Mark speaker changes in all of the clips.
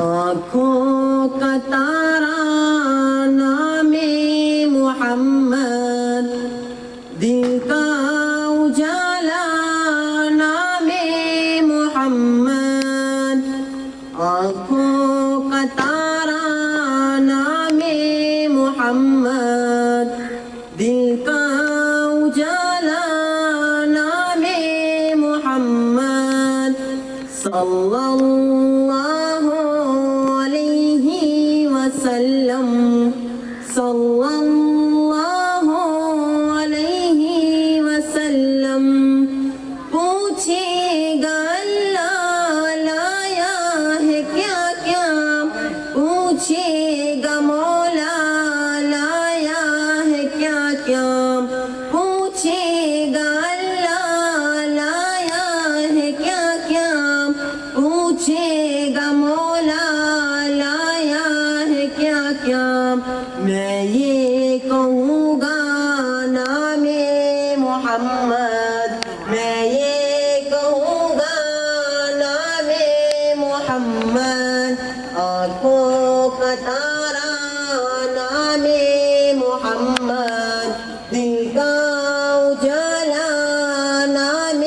Speaker 1: آنکھوں کا تارا نام محمد، دل کا اجالا نام محمد، آنکھوں کا تارا نام محمد، دل کا اجالا نام محمد، صلی اللہ علیہ وسلم، صلی اللہ علیہ وسلم۔ پوچھے گا اللہ لایا ہے کیا کیا، پوچھے گا مولا لایا ہے کیا کیا، پوچھے گا اللہ لایا ہے کیا کیا، پوچھے گا مولا لایا ہے کیا کیا۔ میں یہ کہوں گا نام محمد، میں یہ کہوں گا نام محمد، آنکھوں کا تارا نام محمد، دل کا اجالا نام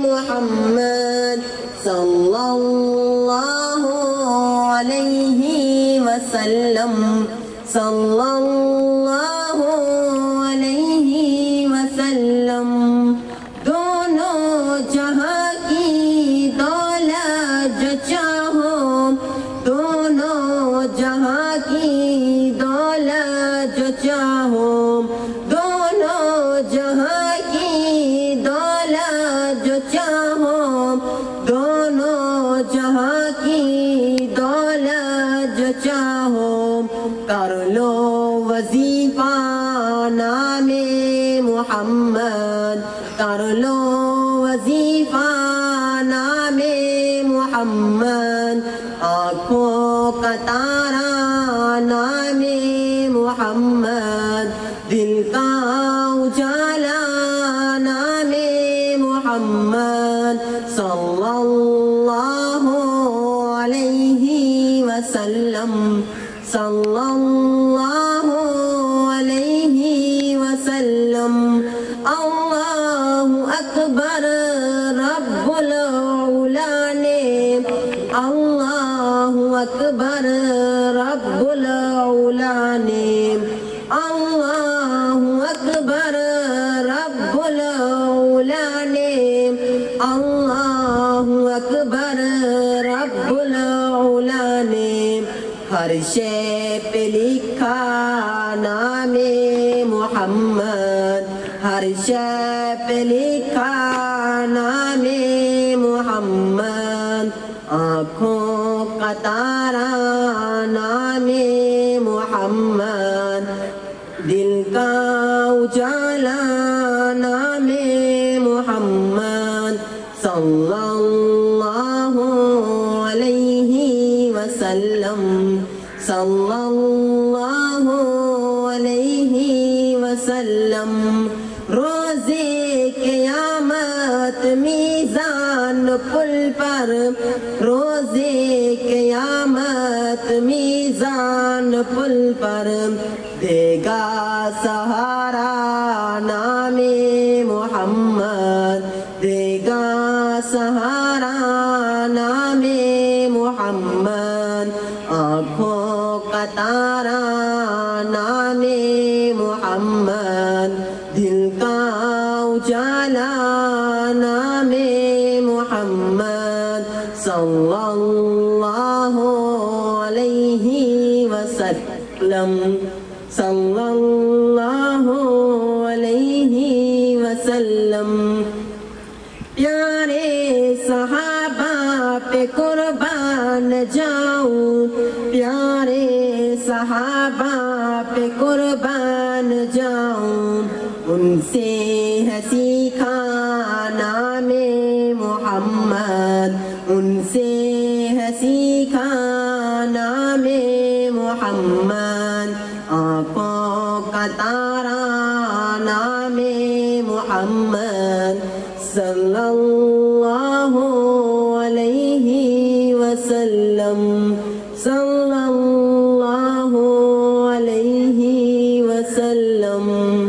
Speaker 1: محمد، صلی اللہ علیہ وسلم، صلی اللہ علیہ وسلم۔ دونوں جہاں کی دولت جو چاہو، دونوں جہاں کی دولت جو چاہو، دونوں جہاں کی دولت جو چاہو، دونوں جہاں کی دولت جو چاہو، کر لو وظیفہ نام محمد، کر لو وظیفہ نام محمد، آنکھوں کا تارا نام محمد، دل کا اجالا نام محمد، صلی اللہ علیہ وسلم، صلی اللہ علیہ وسلم۔ اللہ اکبر رب العلا نے، اللہ اکبر رب العلا نے، اللہ اکبر رب العلا نے، اللہ اکبر رب العلا نے۔ ہر شے پہ لکھا نام محمد، ہر شے پہ لکھا نام محمد، آنکھوں کا تارا نام محمد، دل کا اجالا نام محمد، صلی اللہ علیہ وسلم، صلی اللہ علیہ وسلم۔ روزے قیامت میزان پل پر، روزے قیامت میزان پل پر، دے گا سہارا نام محمد، دے گا سہارا نام محمد، آنکھوں کا تارا نام محمد، دل کا اجالا نام محمد، صلی اللہ علیہ وسلم، صلی اللہ علیہ وسلم۔ پیارے صحابہ پہ قربان جاؤں، پیارے صحابہ پہ قربان جاؤں، ان سے ہے سیکھا نام محمد، ان سے ہے سیکھا نام محمد، آنکھوں کا تارا نام محمد، صلی اللہ علیہ وسلم۔ وسلم صلی اللہ علیہ وسلم.